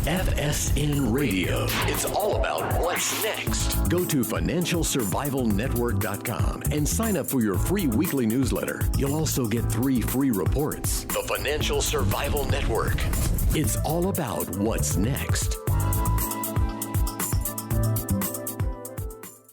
FSN Radio. It's all about what's next. Go to financialsurvivalnetwork.com and sign up for your free weekly newsletter. You'll also get 3 free reports. The Financial Survival Network. It's all about what's next.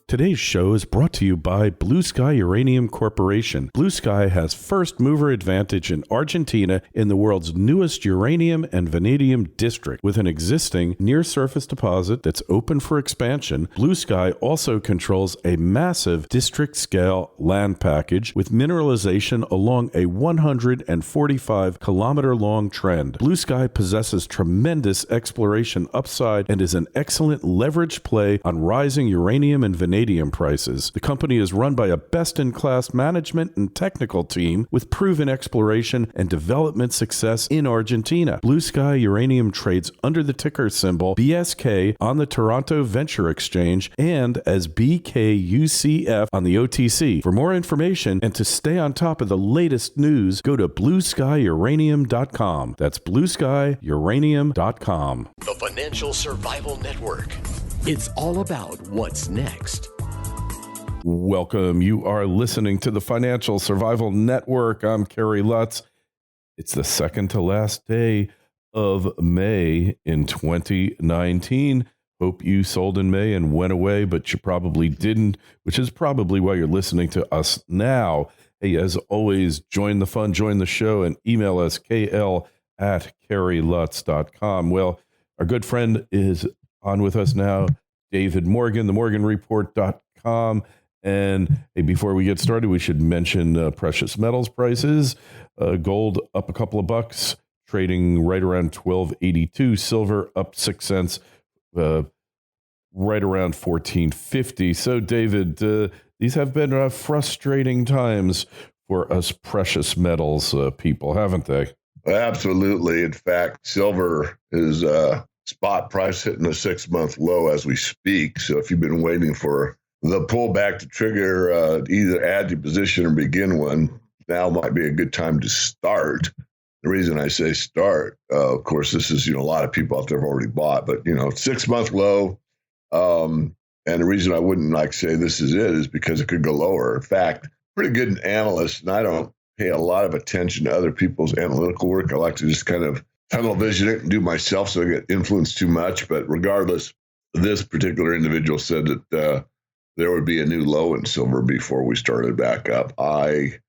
Today's show is brought to you by Blue Sky Uranium Corporation. Blue Sky has first mover advantage in Argentina in the world's newest uranium and vanadium district. With an existing near-surface deposit that's open for expansion, Blue Sky also controls a massive district-scale land package with mineralization along a 145-kilometer-long trend. Blue Sky possesses tremendous exploration upside and is an excellent leverage play on rising uranium and vanadium prices. The company is run by a best-in-class management and technical team with proven exploration and development success in Argentina. Blue Sky Uranium trades under the ticker symbol BSK on the Toronto Venture Exchange and as BKUCF on the OTC. For more information and to stay on top of the latest news, go to blueskyuranium.com. That's blueskyuranium.com. The Financial Survival Network. It's all about what's next. Welcome. You are listening to the Financial Survival Network. I'm Kerry Lutz. It's the second to last day of May in 2019. Hope you sold in May and went away, but you probably didn't, which is probably why you're listening to us now. Hey, as always, join the fun, join the show, and email us kl@kerrylutz.com. Well, our good friend is on with us now, David Morgan, themorganreport.com. And hey, before we get started, we should mention precious metals prices. Gold up a couple of bucks, trading right around $12.82. Silver up 6 cents, right around $14.50. So, David, these have been frustrating times for us precious metals people, haven't they? Absolutely. In fact, silver is spot price hitting a 6-month low as we speak. So if you've been waiting for the pullback to trigger, either add to your position or begin one, now might be a good time to start. The reason I say start, of course, this is, a lot of people out there have already bought, but, 6-month low. And the reason I wouldn't say this is it is because it could go lower. In fact, pretty good analyst, and I don't pay a lot of attention to other people's analytical work. I like to just kind of tunnel vision it and do myself so I get influenced too much. But regardless, this particular individual said that there would be a new low in silver before we started back up. I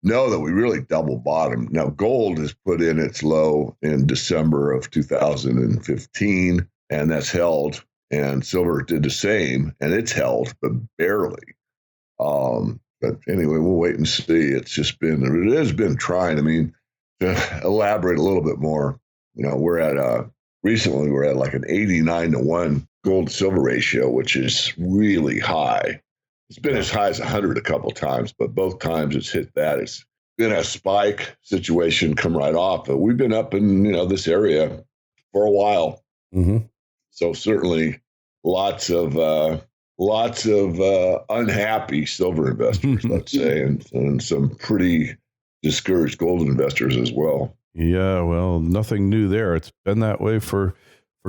know that we really double bottomed. Now, gold has put in its low in December of 2015, and that's held. And silver did the same, and it's held, but barely. But anyway, we'll wait and see. It has been trying. I mean, to elaborate a little bit more, recently we're at like an 89-to-1 gold to silver ratio, which is really high. It's been as high as 100 a couple times, but both times it's hit that. It's been a spike situation, come right off. But we've been up in, this area for a while. Mm-hmm. So certainly lots of unhappy silver investors, let's say, and some pretty discouraged gold investors as well. Yeah, well, nothing new there. It's been that way for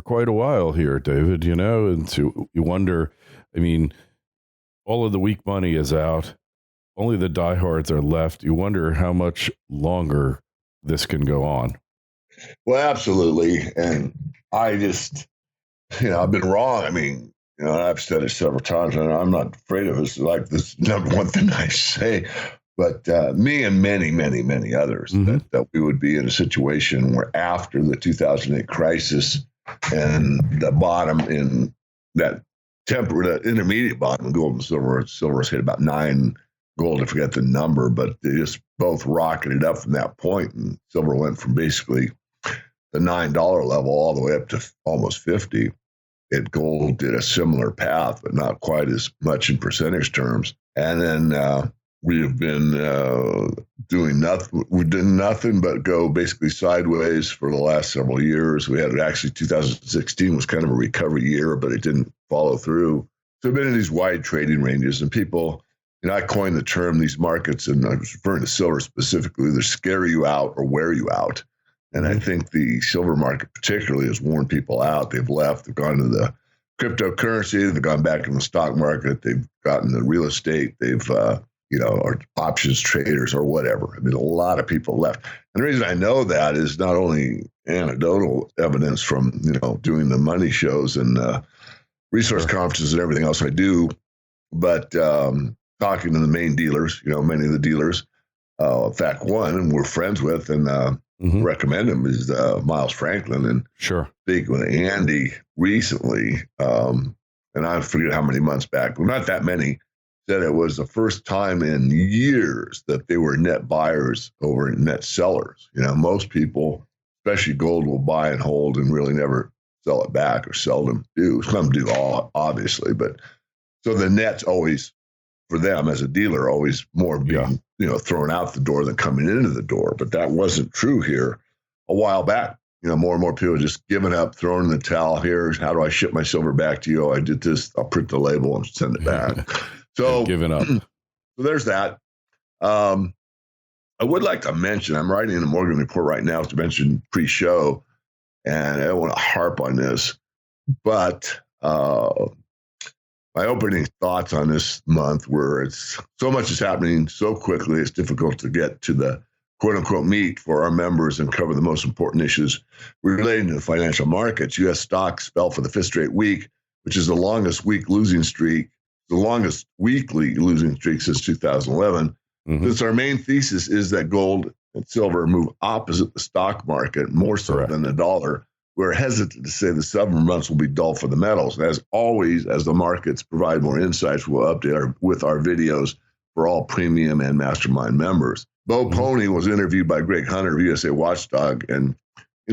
quite a while here, David, and so you wonder, I mean, all of the weak money is out. Only the diehards are left. You wonder how much longer this can go on. Well, absolutely. And I just, I've been wrong. I mean, I've said it several times, and I'm not afraid of it. It's like this number one thing I say. But me and many, many, many others, that we would be in a situation where after the 2008 crisis and the bottom in that intermediate bottom, gold and silver has hit about 9, gold, I forget the number, but they just both rocketed up from that point. And silver went from basically the $9 level all the way up to almost 50. Gold did a similar path, but not quite as much in percentage terms. And then we have been doing nothing. We did nothing but go basically sideways for the last several years. We had actually 2016 was kind of a recovery year, but it didn't follow through. So we've been in these wide trading ranges, and people, I coined the term, these markets, and I was referring to silver specifically, either scare you out or wear you out. And I think the silver market particularly has worn people out. They've left. They've gone to the cryptocurrency. They've gone back in the stock market. They've gotten the real estate. They've, or options traders or whatever. I mean, a lot of people left. And the reason I know that is not only anecdotal evidence from, doing the money shows and resource conferences and everything else I do, but talking to the main dealers, many of the dealers. In fact, one and we're friends with and recommend him is Miles Franklin. And speak with Andy recently, and I forget how many months back, well, not that many, said it was the first time in years that they were net buyers over net sellers. Most people, especially gold, will buy and hold and really never sell it back, or seldom do. Some do, all obviously, but so the net's always, for them as a dealer, always more being thrown out the door than coming into the door. But that wasn't true here a while back. More and more people just giving up, throwing in the towel. Here, how do I ship my silver back to you? Oh, I did this. I'll print the label and send it back. So giving up. So there's that. I would like to mention, I'm writing in a Morgan report right now to mention pre-show, and I don't want to harp on this, but my opening thoughts on this month were it's so much is happening so quickly, it's difficult to get to the quote-unquote meat for our members and cover the most important issues relating to the financial markets. U.S. stocks fell for the fifth straight week, which is the longest weekly losing streak since 2011. Since our main thesis is that gold and silver move opposite the stock market more so than the dollar, we're hesitant to say the summer months will be dull for the metals. As always, as the markets provide more insights, we'll update with our videos for all premium and mastermind members. Bo Pony was interviewed by Greg Hunter of USA Watchdog, and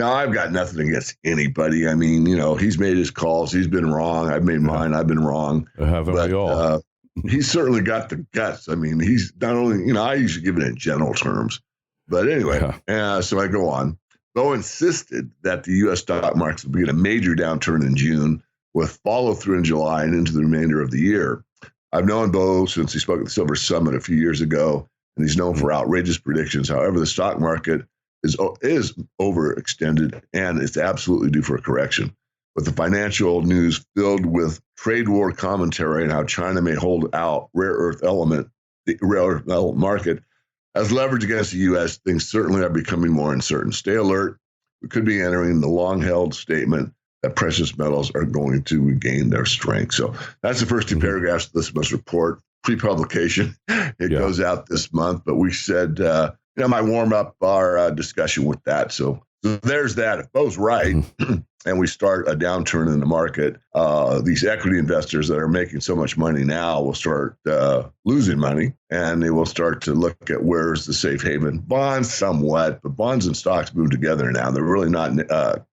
I've got nothing against anybody. I mean, he's made his calls. He's been wrong. I've made mine. I've been wrong. Haven't we all? He's certainly got the guts. I mean, he's not only, I usually give it in general terms. But anyway, so I go on. Bo insisted that the U.S. stock markets will begin a major downturn in June with follow-through in July and into the remainder of the year. I've known Bo since he spoke at the Silver Summit a few years ago, and he's known for outrageous predictions. However, the stock market is overextended, and it's absolutely due for a correction. With the financial news filled with trade war commentary and how China may hold out the rare earth element market as leverage against the U.S., things certainly are becoming more uncertain. Stay alert. We could be entering the long-held statement that precious metals are going to regain their strength. So that's the first two paragraphs of this month's report. Pre-publication, it goes out this month, but we said, I might warm up our discussion with that. So there's that. If Bo's right, and we start a downturn in the market, these equity investors that are making so much money now will start losing money, and they will start to look at where's the safe haven. Bonds somewhat, but bonds and stocks move together now. They're really not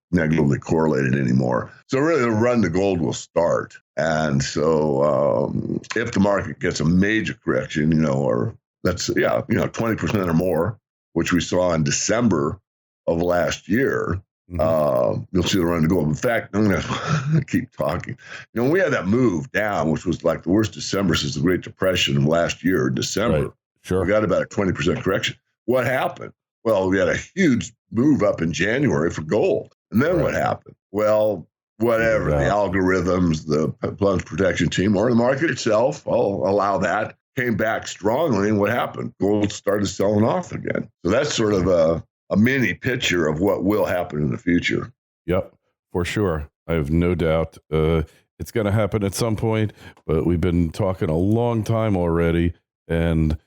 negatively correlated anymore. So really the run to gold will start. And so if the market gets a major correction, or that's, 20% or more, which we saw in December of last year, you'll see the run to gold. In fact, I'm going to keep talking. We had that move down, which was like the worst December since the Great Depression of last year, December. Right. Sure. We got about a 20% correction. What happened? Well, we had a huge move up in January for gold. And then what happened? Well, whatever, the algorithms, the plunge protection team, or the market itself, I'll allow that, came back strongly. And what happened? Gold started selling off again. So that's sort of a mini picture of what will happen in the future. Yep, for sure. I have no doubt it's going to happen at some point, but we've been talking a long time already, and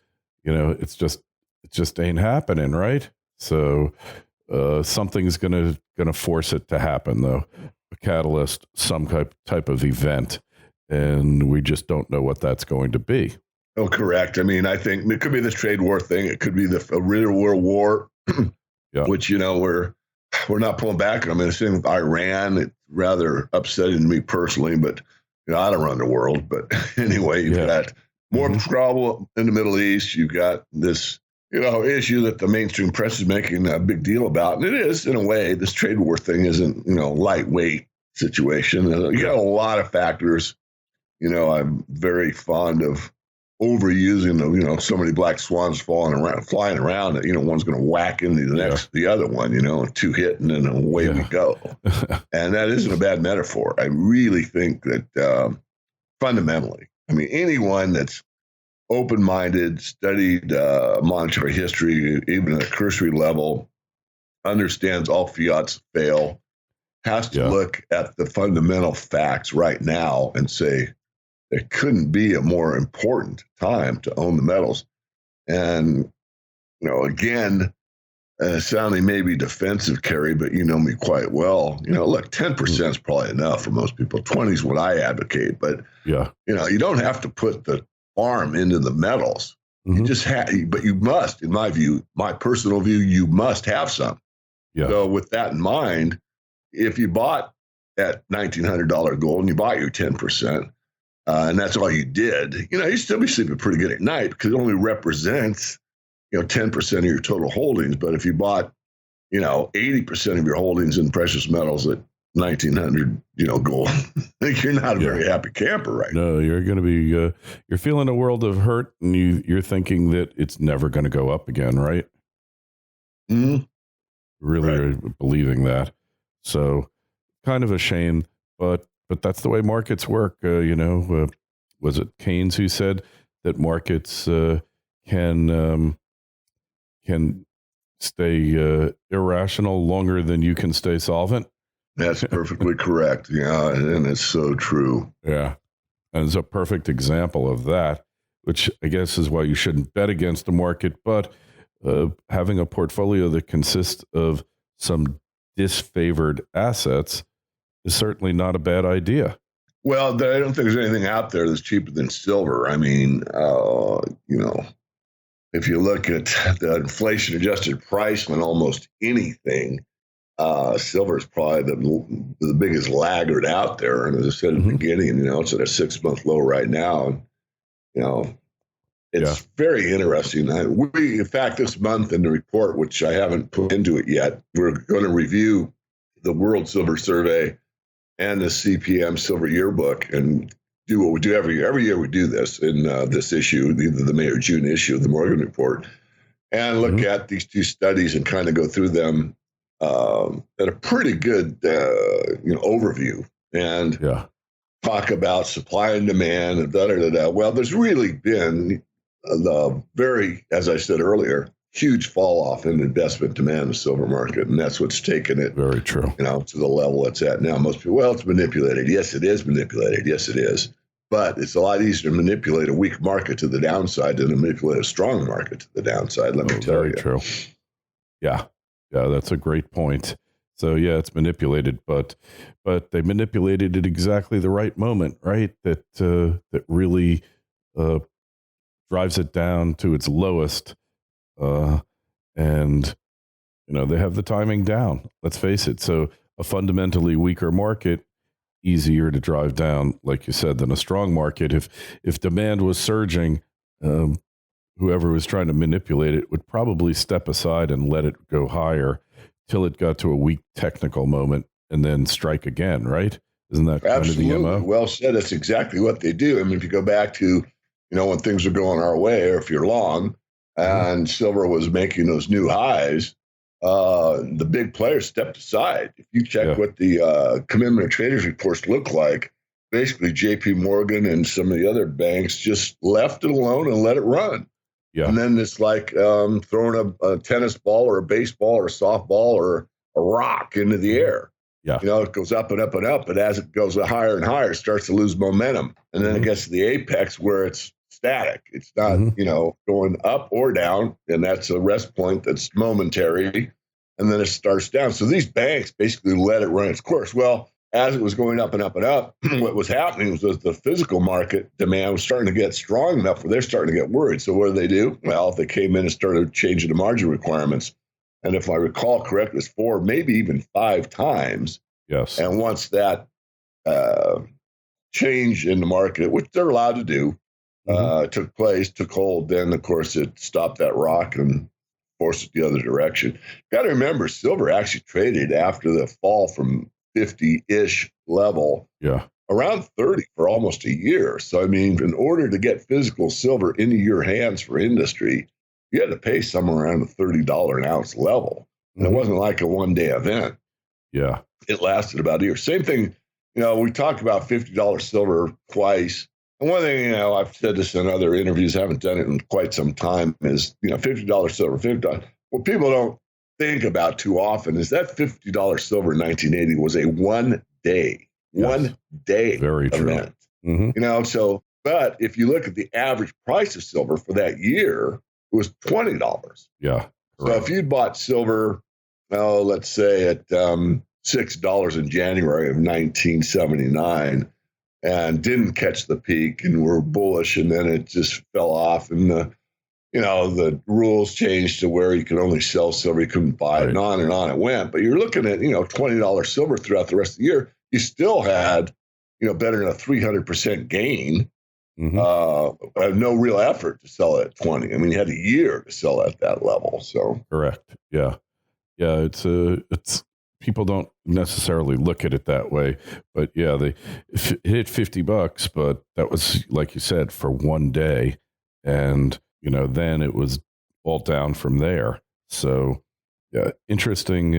it just ain't happening, right? So something's going to force it to happen, though. A catalyst, some type of event, and we just don't know what that's going to be. Oh, correct. I mean, I think it could be this trade war thing. It could be a real world war. Which, we're not pulling back. I mean, the same with Iran. It's rather upsetting to me personally, but, I don't run the world. But anyway, you've got more trouble in the Middle East. You've got this, issue that the mainstream press is making a big deal about. And it is, in a way, this trade war thing isn't, lightweight situation. You got a lot of factors. I'm very fond of overusing the, so many black swans flying around that, one's going to whack into the other one, two hitting and away we go. And that isn't a bad metaphor. I really think that fundamentally, anyone that's open-minded, studied monetary history, even at a cursory level, understands all fiats fail, has to look at the fundamental facts right now and say, there couldn't be a more important time to own the metals. And, again, sounding maybe defensive, Kerry, but you know me quite well. Look, 10% is probably enough for most people. 20 is what I advocate. But, you don't have to put the farm into the metals. You just but you must, in my view, my personal view, you must have some. So with that in mind, if you bought at $1,900 gold and you bought your 10%, and that's all you did, you'd still be sleeping pretty good at night because it only represents, 10% of your total holdings. But if you bought, 80% of your holdings in precious metals at 1,900, gold, you're not a very happy camper, right? No, you're going to be, you're feeling a world of hurt, and you're thinking that it's never going to go up again, right? Really are believing that. So kind of a shame, but that's the way markets work. Was it Keynes who said that markets can stay irrational longer than you can stay solvent? That's perfectly correct. Yeah, and it's so true. Yeah, and it's a perfect example of that, which I guess is why you shouldn't bet against the market, but having a portfolio that consists of some disfavored assets is certainly not a bad idea. Well, I don't think there's anything out there that's cheaper than silver. If you look at the inflation-adjusted price on almost anything, silver is probably the biggest laggard out there. And as I said at the beginning, it's at a 6-month low right now. It's very interesting. In fact, this month in the report, which I haven't put into it yet, we're going to review the World Silver Survey and the CPM Silver Yearbook and do what we do every year. Every year we do this in this issue, either the May or June issue of the Morgan Report, and look at these two studies and kind of go through them at a pretty good overview and talk about supply and demand and da-da-da-da. Well, there's really been the very, as I said earlier, huge fall off in investment demand in the silver market, and that's what's taken it very true to the level it's at now. Most people, well, it's manipulated. Yes, it is manipulated. Yes, it is. But it's a lot easier to manipulate a weak market to the downside than to manipulate a strong market to the downside. Let me tell you. Very true. Yeah, that's a great point. So it's manipulated, but they manipulated at exactly the right moment, right? That really drives it down to its lowest. And they have the timing down. Let's face it. So a fundamentally weaker market, easier to drive down, like you said, than a strong market. If demand was surging, whoever was trying to manipulate it would probably step aside and let it go higher till it got to a weak technical moment and then strike again, right? Isn't that absolutely kind of the MO? Well said. That's exactly what they do. If you go back to, when things are going our way, or if you're long, and silver was making those new highs, the big players stepped aside. If you check what the commitment of traders reports look like, basically JP Morgan and some of the other banks just left it alone and let it run. Yeah. And then it's like throwing a tennis ball or a baseball or a softball or a rock into the air. Yeah. It goes up and up and up, but as it goes higher and higher, it starts to lose momentum. And then it gets to the apex where it's static. It's not, going up or down, and that's a rest point that's momentary, and then it starts down. So these banks basically let it run its course. Well, as it was going up and up and up, what was happening was that the physical market demand was starting to get strong enough where they're starting to get worried. So what do? Well, they came in and started changing the margin requirements. And if I recall correctly, it's 4, maybe even 5 times. Yes. And once that change in the market, which they're allowed to do, took hold, then of course it stopped that rock and forced it the other direction. Got to remember, silver actually traded after the fall from 50-ish level around 30 for almost a year. So, I mean, in order to get physical silver into your hands for industry, you had to pay somewhere around the $30 an ounce level. And it wasn't like a one-day event. Yeah. It lasted about a year. Same thing, we talked about $50 silver twice. And one thing, I've said this in other interviews, haven't done it in quite some time, is, $50 silver, $50. What people don't think about too often is that $50 silver in 1980 was a one-day Very event. True. But if you look at the average price of silver for that year, it was $20. Yeah. So if you'd bought silver, let's say at $6 in January of 1979 and didn't catch the peak and were bullish, and then it just fell off, and the rules changed to where you could only sell silver, you couldn't buy it, and on it went. But you're looking at, $20 silver throughout the rest of the year. You still had, better than a 300% gain. No real effort to sell it at 20. I mean, you had a year to sell at that level. So correct. Yeah. Yeah. It's people don't necessarily look at it that way, but yeah, they hit $50, but that was, like you said, for one day. And, then it was all down from there. So yeah, interesting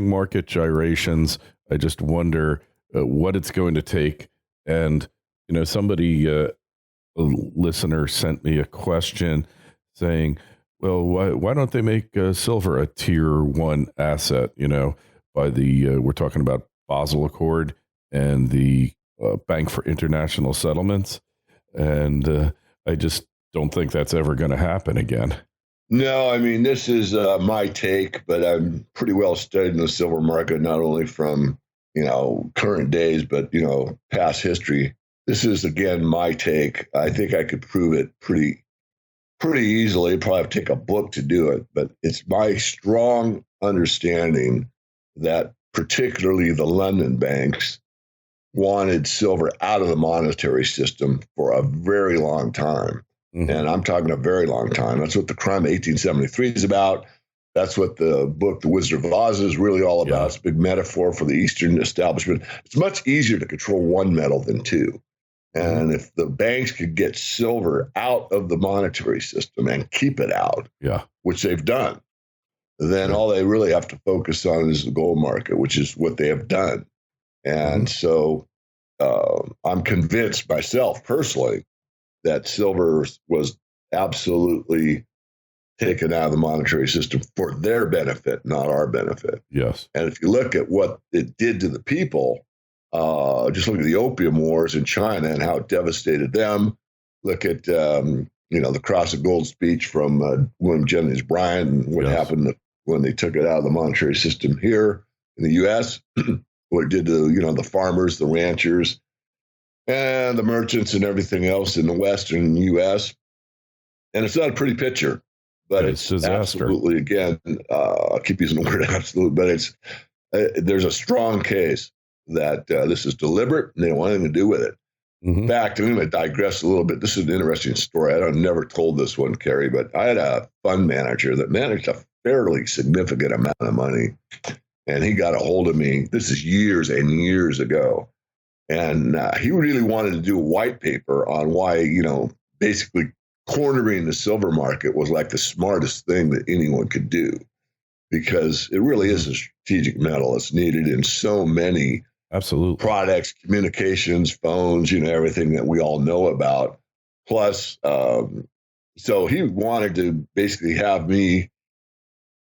market gyrations. I just wonder what it's going to take. And, somebody, a listener sent me a question saying, well, why don't they make silver a tier 1 asset? By the, we're talking about Basel Accord and the Bank for International Settlements. And I just don't think that's ever going to happen again. No, I mean, this is my take, but I'm pretty well studied in the silver market, not only from, current days, but, past history. This is, again, my take. I think I could prove it pretty easily. Probably have to take a book to do it, but it's my strong understanding that particularly the London banks wanted silver out of the monetary system for a very long time. And I'm talking a very long time. That's what the crime of 1873 is about. That's what the book, The Wizard of Oz, is really all about. It's a big metaphor for the Eastern establishment. It's much easier to control one metal than two. And if the banks could get silver out of the monetary system and keep it out, which they've done, then all they really have to focus on is the gold market, which is what they have done. And so I'm convinced myself personally that silver was absolutely taken out of the monetary system for their benefit, not our benefit. Yes. And if you look at what it did to the people, just look at the opium wars in China and how it devastated them. Look at, the Cross of Gold speech from William Jennings Bryan and what happened when they took it out of the monetary system here in the U.S., what it did to, the farmers, the ranchers, and the merchants and everything else in the Western U.S. And it's not a pretty picture, but it's disaster. Absolutely, again, I keep using the word absolute, but there's a strong case that this is deliberate and they don't want anything to do with it. In fact, I'm going to digress a little bit. This is an interesting story. I've never told this one, Kerry, but I had a fund manager that managed a fairly significant amount of money, and he got a hold of me. This is years and years ago. And he really wanted to do a white paper on why, basically cornering the silver market was like the smartest thing that anyone could do, because it really is a strategic metal. It's needed in so many products, communications, phones, everything that we all know about. Plus, so he wanted to basically have me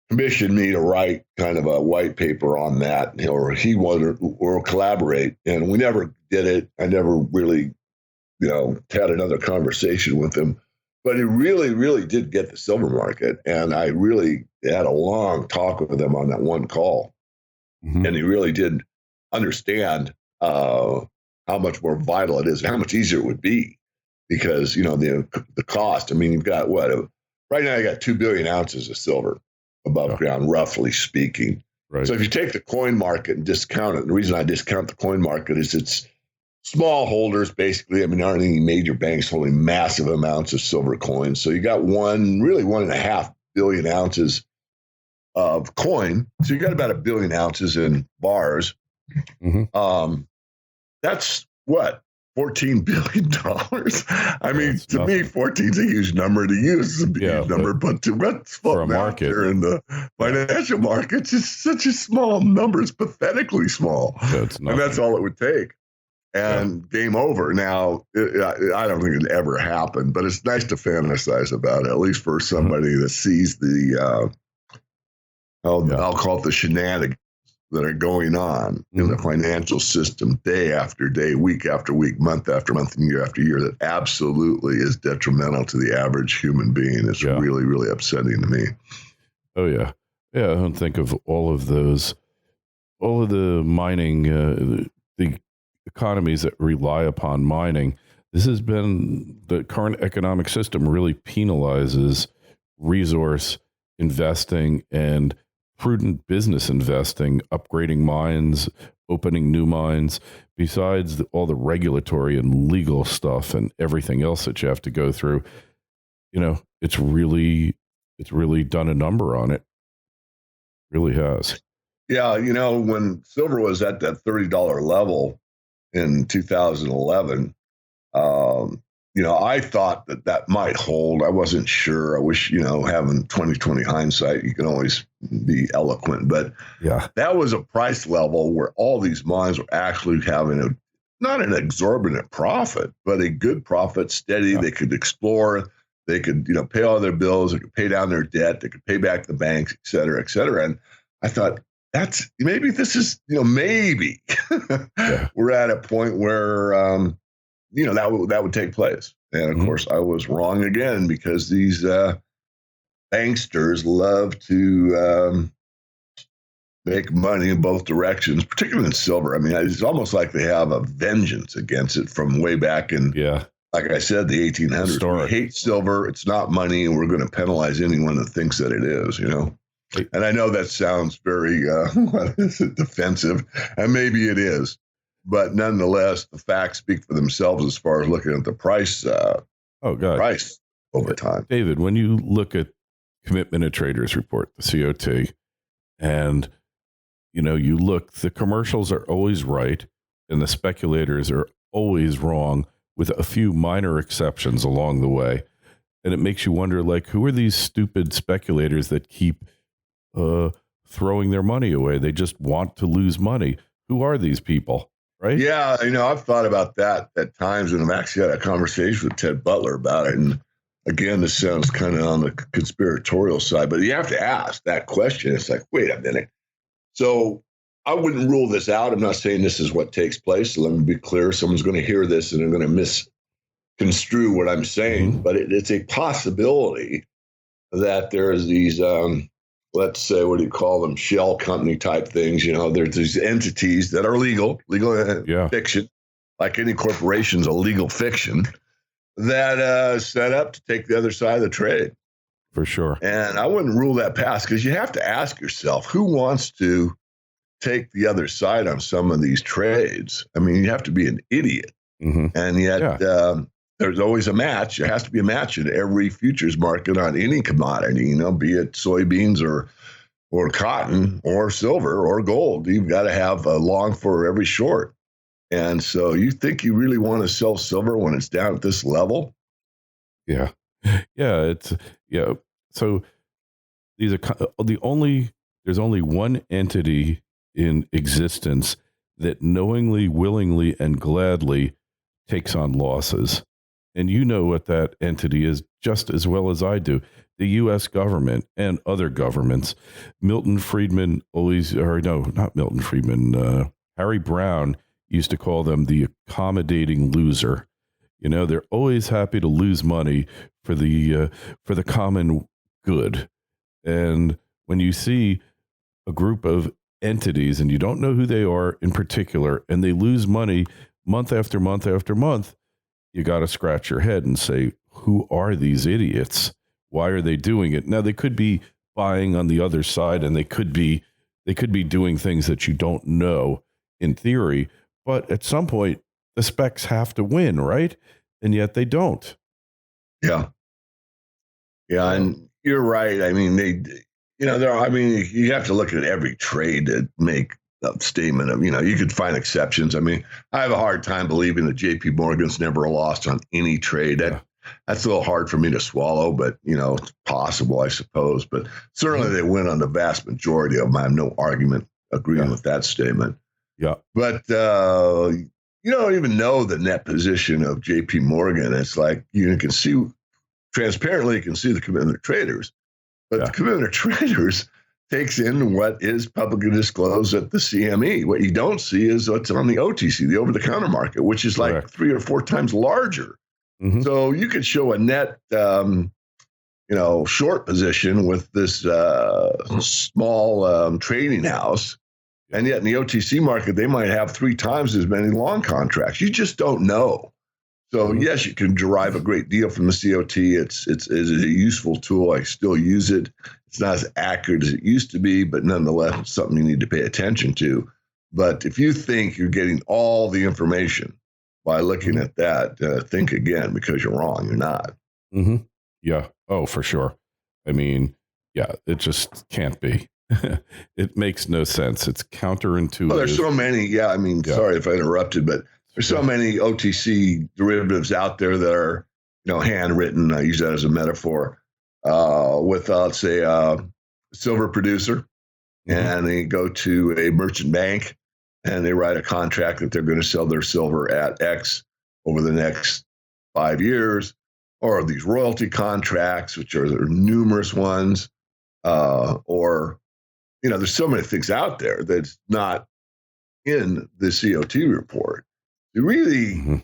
commissioned me to write kind of a white paper on that, or he wanted or collaborate, and we never did it. I never really, had another conversation with him, but he really, really did get the silver market, and I really had a long talk with him on that one call, and he really did understand how much more vital it is, and how much easier it would be, because the cost. I mean, you've got right now you got 2 billion ounces of silver above ground, roughly speaking. Right. So if you take the coin market and discount it, and the reason I discount the coin market is it's small holders, basically. I mean, there aren't any major banks holding massive amounts of silver coins. So you got 1.5 billion ounces of coin. So you got about 1 billion ounces in bars. That's what, $14 billion. I mean, to me, 14 is a huge number to use. It's a huge number, but to what's floating out there in the financial markets, it's such a small number. It's pathetically small. And that's all it would take. And game over. Now, I don't think it'd ever happen, but it's nice to fantasize about it, at least for somebody that sees the, I'll call it the shenanigans that are going on in the financial system day after day, week after week, month after month, and year after year that absolutely is detrimental to the average human being. It's really, really upsetting to me. Oh, yeah. Yeah, I don't think of all of those, all of the mining, the economies that rely upon mining. This has been, the current economic system really penalizes resource investing and prudent business investing, upgrading mines, opening new mines, besides all the regulatory and legal stuff and everything else that you have to go through. You know, it's really done a number on it. Really has. Yeah, you know, when silver was at that $30 level in 2011, you know, I thought that might hold. I wasn't sure. I wish, you know, having 20/20 hindsight, you can always be eloquent. But that was a price level where all these mines were actually having not an exorbitant profit, but a good profit, steady. They could explore. They could, you know, pay all their bills. They could pay down their debt. They could pay back the banks, et cetera, et cetera. And I thought, maybe this is, you know, maybe we're at a point where, you know, that would take place. And of course, I was wrong again, because these banksters love to make money in both directions, particularly in silver. I mean, it's almost like they have a vengeance against it from way back in, like I said, the 1800s. We hate silver. It's not money, and we're going to penalize anyone that thinks that it is, you know. And I know that sounds very defensive, and maybe it is. But nonetheless, the facts speak for themselves as far as looking at the price. Price over time. David, when you look at Commitment of Traders report, the COT, and you know, you look, the commercials are always right, and the speculators are always wrong, with a few minor exceptions along the way. And it makes you wonder, like, who are these stupid speculators that keep throwing their money away? They just want to lose money. Who are these people? Right? Yeah, you know, I've thought about that at times, and I've actually had a conversation with Ted Butler about it. And again, this sounds kind of on the conspiratorial side, but you have to ask that question. It's like, wait a minute. So I wouldn't rule this out. I'm not saying this is what takes place. So let me be clear. Someone's going to hear this and they're going to misconstrue what I'm saying, but it's a possibility that there is these let's say, what do you call them, shell company type things. You know, there's these entities that are legal fiction, like any corporation's a legal fiction, that set up to take the other side of the trade. For sure. And I wouldn't rule that past, because you have to ask yourself, who wants to take the other side on some of these trades? I mean, you have to be an idiot. And yet there's always a match. There has to be a match in every futures market on any commodity, you know, be it soybeans or cotton or silver or gold. You've got to have a long for every short. And so you think you really want to sell silver when it's down at this level? Yeah. So these are there's only one entity in existence that knowingly, willingly, and gladly takes on losses. And you know what that entity is just as well as I do. The U.S. government and other governments. Harry Brown used to call them the accommodating loser. You know, they're always happy to lose money for the common good. And when you see a group of entities and you don't know who they are in particular, and they lose money month after month after month, you got to scratch your head and say, who are these idiots? Why are they doing it? Now, they could be buying on the other side, and they could be doing things that you don't know in theory, but at some point the specs have to win, right? And yet they don't. Yeah. And you're right. I mean, you have to look at every trade to make statement of, you could find exceptions. I mean, I have a hard time believing that JP Morgan's never lost on any trade. That's a little hard for me to swallow, but, it's possible, I suppose. But certainly they win on the vast majority of them. I have no argument agreeing with that statement. Yeah. But you don't even know the net position of JP Morgan. It's like you can see transparently, you can see the commitment of traders. But the commitment of traders takes in what is publicly disclosed at the CME. What you don't see is what's on the OTC, the over-the-counter market, which is like 3 or 4 times larger. Mm-hmm. So you could show a net, short position with this small trading house, and yet in the OTC market, they might have 3 times as many long contracts. You just don't know. So yes, you can derive a great deal from the COT. It's a useful tool. I still use it. It's not as accurate as it used to be, but nonetheless, it's something you need to pay attention to. But if you think you're getting all the information by looking at that, think again, because you're wrong. You're not. Mm-hmm. Yeah. Oh, for sure. I mean, it just can't be. It makes no sense. It's counterintuitive. Well, there's so many. Sorry if I interrupted, but there's so many OTC derivatives out there that are, handwritten. I use that as a metaphor. With, let's say, a silver producer, and they go to a merchant bank, and they write a contract that they're going to sell their silver at X over the next 5 years, or these royalty contracts, which there are numerous ones, or, there's so many things out there that's not in the COT report. It really,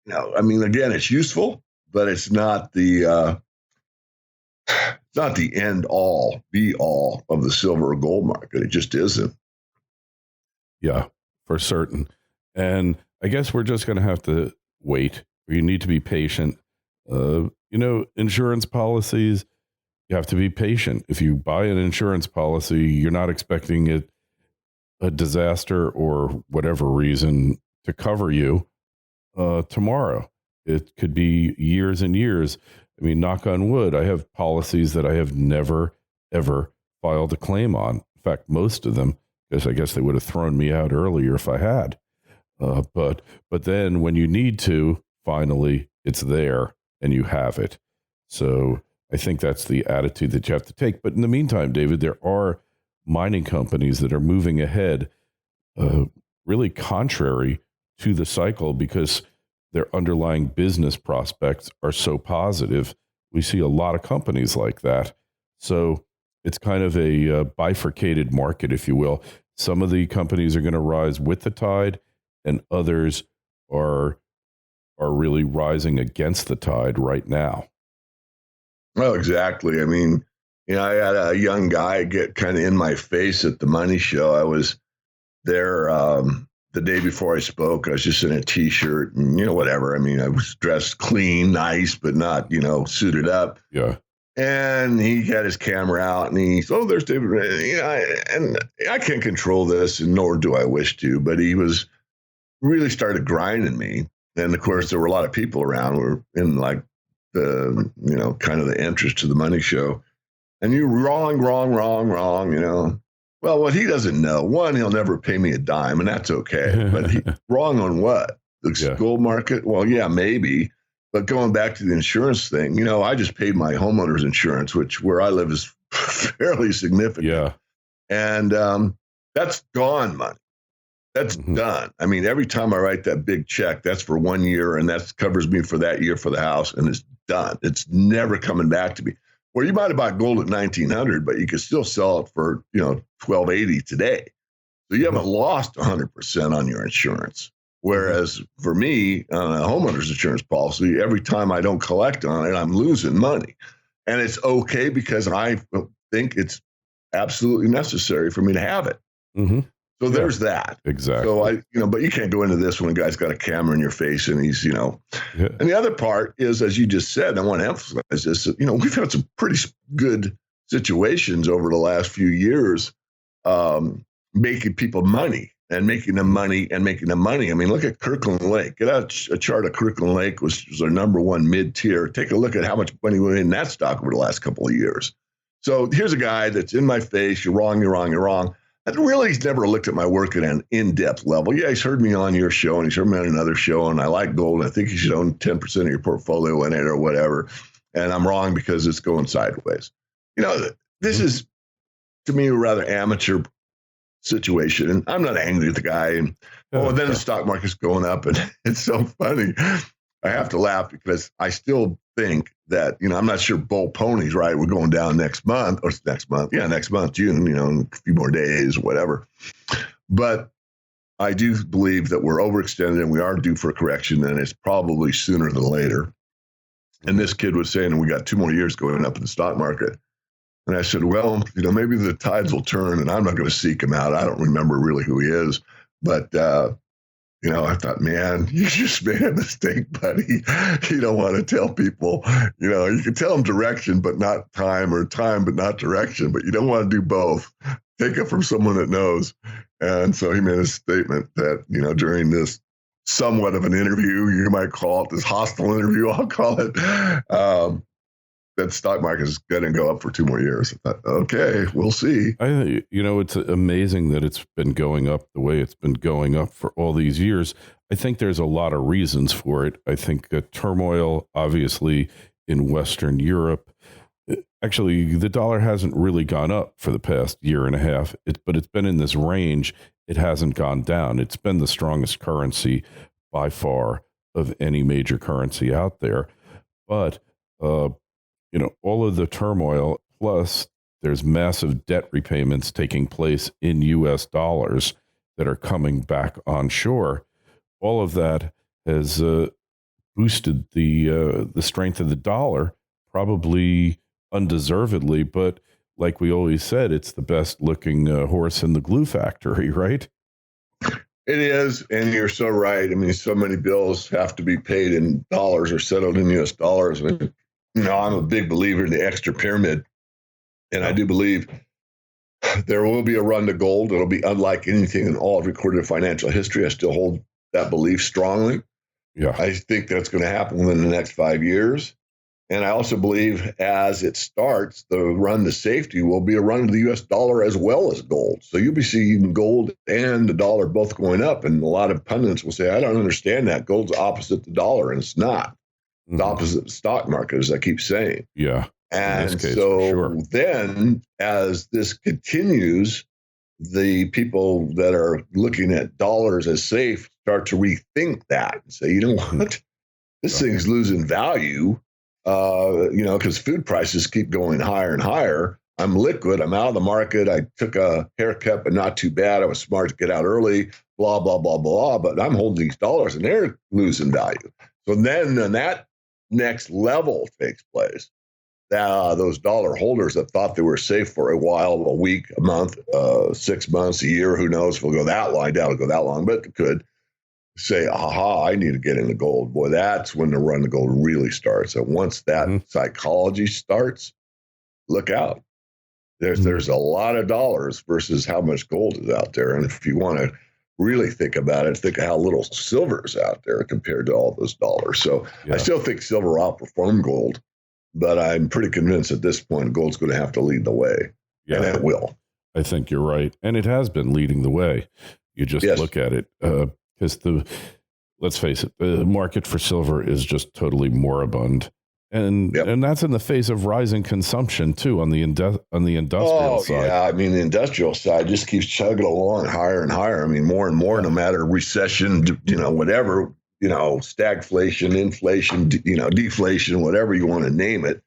again, it's useful, but it's not the end all be all of the silver or gold market. It just isn't. Yeah, for certain. And I guess we're just going to have to wait. You need to be patient. Insurance policies, you have to be patient. If you buy an insurance policy, you're not expecting a disaster or whatever reason to cover you tomorrow. It could be years and years. I mean, knock on wood, I have policies that I have never, ever filed a claim on. In fact, most of them, because I guess they would have thrown me out earlier if I had. But then when you need to, finally, it's there and you have it. So I think that's the attitude that you have to take. But in the meantime, David, there are mining companies that are moving ahead, really contrary to the cycle, because their underlying business prospects are so positive. We see a lot of companies like that. So it's kind of a bifurcated market, if you will. Some of the companies are going to rise with the tide, and others are really rising against the tide right now. Well, exactly. I mean, I had a young guy get kind of in my face at the money show. I was there the day before I spoke. I was just in a T-shirt and, whatever. I mean, I was dressed clean, nice, but not, suited up. Yeah. And he had his camera out and he said, there's David. And I can't control this, and nor do I wish to, but he was really started grinding me. And of course, there were a lot of people around who were in like the, kind of the entrance to the money show. And you're wrong. Well, what he doesn't know, one, he'll never pay me a dime, and that's okay. But wrong on what? The gold market? Well, yeah, maybe. But going back to the insurance thing, I just paid my homeowner's insurance, which where I live is fairly significant. Yeah. And that's gone money. That's done. I mean, every time I write that big check, that's for 1 year, and that covers me for that year for the house, and it's done. It's never coming back to me. Well, you might have bought gold at 1900, but you could still sell it for, 1280 today. So you haven't lost 100% on your insurance. Whereas for me, on a homeowner's insurance policy, every time I don't collect on it, I'm losing money. And it's okay because I think it's absolutely necessary for me to have it. Mm-hmm. So there's that. Exactly. So but you can't go into this when a guy's got a camera in your face and he's, And the other part is, as you just said, I want to emphasize this, we've had some pretty good situations over the last few years, making people money and making them money and making them money. I mean, look at Kirkland Lake. Get out a chart of Kirkland Lake, which was our number one mid-tier. Take a look at how much money we made in that stock over the last couple of years. So here's a guy that's in my face. You're wrong. And really, he's never looked at my work at an in-depth level. Yeah, he's heard me on your show, and he's heard me on another show, and I like gold, and I think you should own 10% of your portfolio in it or whatever. And I'm wrong because it's going sideways. This is, to me, a rather amateur situation. And I'm not angry at the guy. And then the stock market's going up, and it's so funny. I have to laugh because I still think that, I'm not sure bull ponies, right? We're going down next month, June, in a few more days, whatever. But I do believe that we're overextended and we are due for a correction, and it's probably sooner than later. And this kid was saying, we got 2 more years going up in the stock market. And I said, well, maybe the tides will turn, and I'm not going to seek him out. I don't remember really who he is, but, I thought, man, you just made a mistake, buddy. You don't want to tell people, you can tell them direction, but not time, or time, but not direction, but you don't want to do both. Take it from someone that knows. And so he made a statement that, during this somewhat of an interview, you might call it this hostile interview, I'll call it, that stock market is going to go up for 2 more years. I thought, okay, we'll see. It's amazing that it's been going up the way it's been going up for all these years. I think there's a lot of reasons for it. I think turmoil, obviously, in Western Europe. Actually, the dollar hasn't really gone up for the past year and a half, but it's been in this range. It hasn't gone down. It's been the strongest currency by far of any major currency out there. But, all of the turmoil, plus there's massive debt repayments taking place in U.S. dollars that are coming back onshore. All of that has boosted the strength of the dollar, probably undeservedly, but like we always said, it's the best looking horse in the glue factory, right? It is, and you're so right. I mean, so many bills have to be paid in dollars or settled in U.S. dollars. I'm a big believer in the extra pyramid, and I do believe there will be a run to gold. It'll be unlike anything in all of recorded financial history. I still hold that belief strongly. Yeah, I think that's going to happen within the next 5 years. And I also believe as it starts, the run to safety will be a run to the U.S. dollar as well as gold. So you'll be seeing gold and the dollar both going up. And a lot of pundits will say, I don't understand that. Gold's opposite the dollar, and it's not. It's opposite of the stock market, as I keep saying. Yeah. And so then as this continues, the people that are looking at dollars as safe start to rethink that and say, you know what, this thing's losing value, because food prices keep going higher and higher. I'm liquid. I'm out of the market. I took a haircut, but not too bad. I was smart to get out early, blah, blah, blah, blah. But I'm holding these dollars and they're losing value. So then when that next level takes place, those dollar holders that thought they were safe for a while, a week, a month, 6 months, a year, who knows if we'll go that long. I doubt it'll go that long, but it could say, aha, I need to get into gold. Boy, that's when the run to gold really starts. And once that psychology starts, look out. There's a lot of dollars versus how much gold is out there. And if you want to really think about it, think of how little silver is out there compared to all those dollars. So I still think silver will outperform gold, but I'm pretty convinced at this point gold's going to have to lead the way. Yeah, and it will. I think you're right. And it has been leading the way. You just look at it. Because let's face it, the market for silver is just totally moribund. And that's in the face of rising consumption too on the industrial side. Yeah, I mean the industrial side just keeps chugging along higher and higher. I mean more and more, no matter recession, whatever, stagflation, inflation, deflation, whatever you want to name it.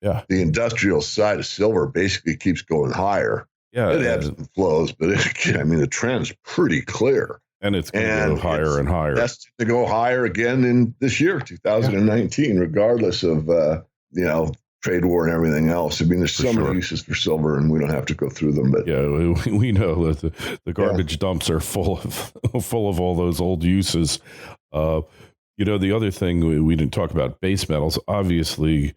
Yeah, the industrial side of silver basically keeps going higher. Yeah, it ebbs and flows, but the trend's pretty clear. And it's going to go higher and higher. That's to go higher again in this year, 2019, regardless of, trade war and everything else. I mean, there's so many uses for silver, and we don't have to go through them. But yeah, we know that the garbage dumps are full of all those old uses. The other thing we didn't talk about, base metals. Obviously,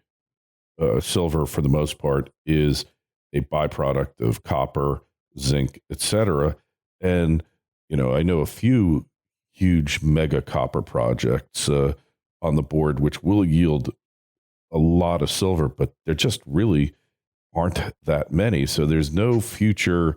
silver, for the most part, is a byproduct of copper, zinc, etc. And I know a few huge mega copper projects on the board, which will yield a lot of silver, but there just really aren't that many. So there's no future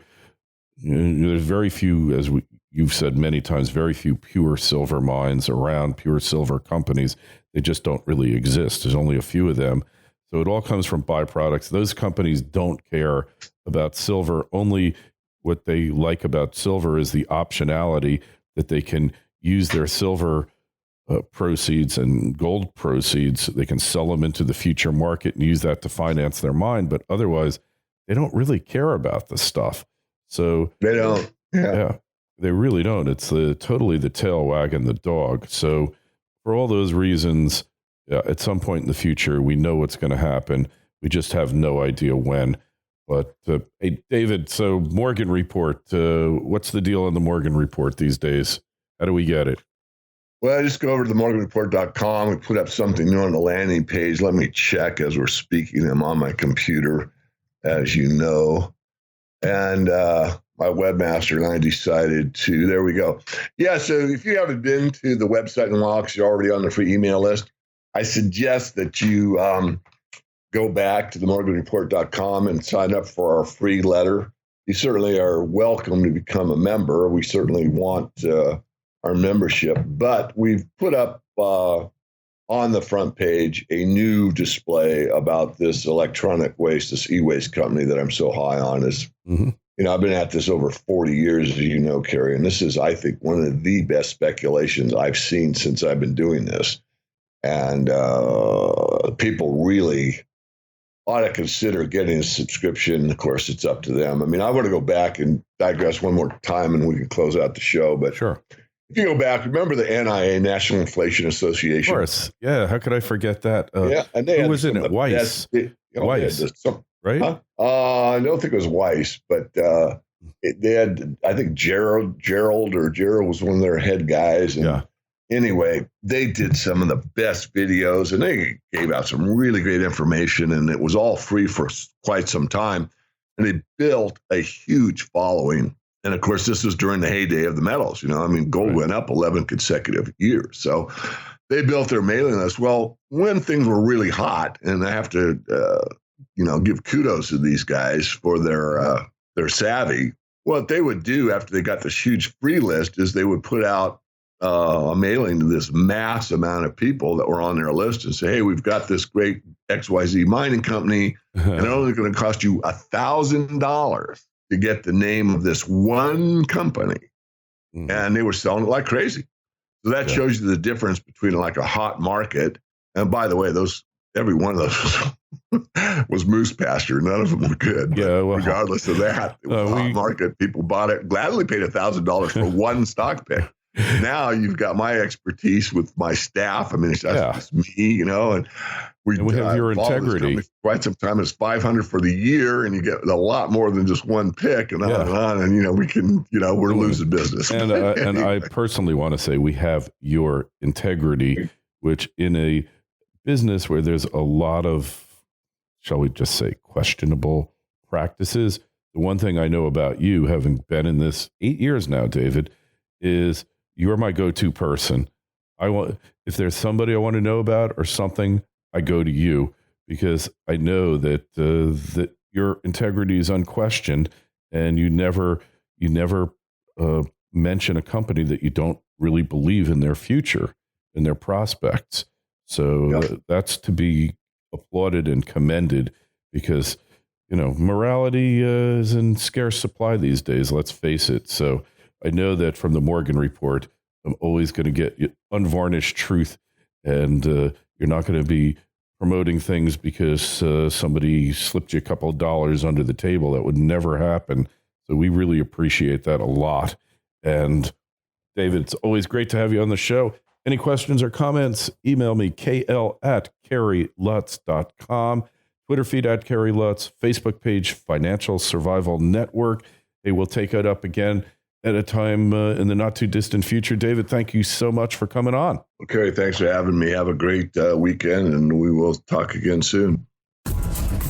There's very few, as you've said many times, very few pure silver mines around, pure silver companies. They just don't really exist. There's only a few of them. So it all comes from byproducts. Those companies don't care about silver. Only what they like about silver is the optionality that they can use their silver proceeds and gold proceeds. They can sell them into the future market and use that to finance their mine. But otherwise, they don't really care about this stuff. So they don't. Yeah, they really don't. It's totally the tail wagging the dog. So for all those reasons, at some point in the future, we know what's going to happen. We just have no idea when. But hey, David, so Morgan Report, what's the deal on the Morgan Report these days? How do we get it? Well, just go over to themorganreport.com and put up something new on the landing page. Let me check as we're speaking. I'm on my computer, as you know. And my webmaster and I decided to, there we go. Yeah, so if you haven't been to the website in a while because you're already on the free email list, I suggest that you go back to themorganreport.com and sign up for our free letter. You certainly are welcome to become a member. We certainly want our membership, but we've put up on the front page a new display about this electronic waste, this e-waste company that I'm so high on. I've been at this over 40 years, as you know, Kerry, and this is, I think, one of the best speculations I've seen since I've been doing this. And people really ought to consider getting a subscription. Of course, it's up to them. I mean, I want to go back and digress one more time, and we can close out the show. But sure. If you go back, remember the NIA, National Inflation Association? Of course. Yeah. How could I forget that? Yeah. And they who was in it? Weiss. Weiss. Right? I don't think it was Weiss, but they had, I think Gerald was one of their head guys. And anyway, they did some of the best videos, and they gave out some really great information, and it was all free for quite some time. And they built a huge following. And of course, this was during the heyday of the metals. Gold went up 11 consecutive years. So they built their mailing list. Well, when things were really hot, and I have to, give kudos to these guys for their savvy. What they would do after they got this huge free list is they would put out a mailing to this mass amount of people that were on their list and say, hey, we've got this great XYZ mining company, and it's only going to cost you $1,000 to get the name of this one company. And they were selling it like crazy. So that shows you the difference between like a hot market. And by the way, every one of those was moose pasture. None of them were good. Yeah, well, regardless of that, it was a hot market. People bought it, gladly paid $1,000 for one stock pick. Now you've got my expertise with my staff. I mean, it's just me, and we have your integrity. For quite some time. It's $500 for the year, and you get a lot more than just one pick, and on and on. And we can, we're losing business. And I personally want to say we have your integrity, which in a business where there's a lot of, shall we just say, questionable practices. The one thing I know about you, having been in this 8 years now, David, is you're my go-to person. If there's somebody I want to know about or something, I go to you because I know that that your integrity is unquestioned, and you never mention a company that you don't really believe in their future, in their prospects. So that's to be applauded and commended because morality is in scarce supply these days. Let's face it. So I know that from the Morgan Report, I'm always going to get unvarnished truth, and you're not going to be promoting things because somebody slipped you a couple of dollars under the table. That would never happen. So we really appreciate that a lot. And David, it's always great to have you on the show. Any questions or comments, email me, kl@kerrylutz.com, Twitter feed @KerryLutz, Facebook page, Financial Survival Network. Hey, we'll take it up again at a time in the not too distant future. David, thank you so much for coming on. Okay, thanks for having me. Have a great weekend, and we will talk again soon.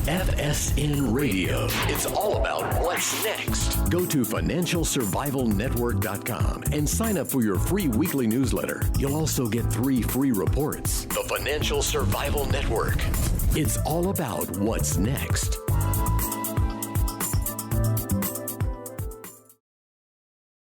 FSN Radio. It's all about what's next. Go to financialsurvivalnetwork.com and sign up for your free weekly newsletter. You'll also get 3 free reports. The Financial Survival Network. It's all about what's next.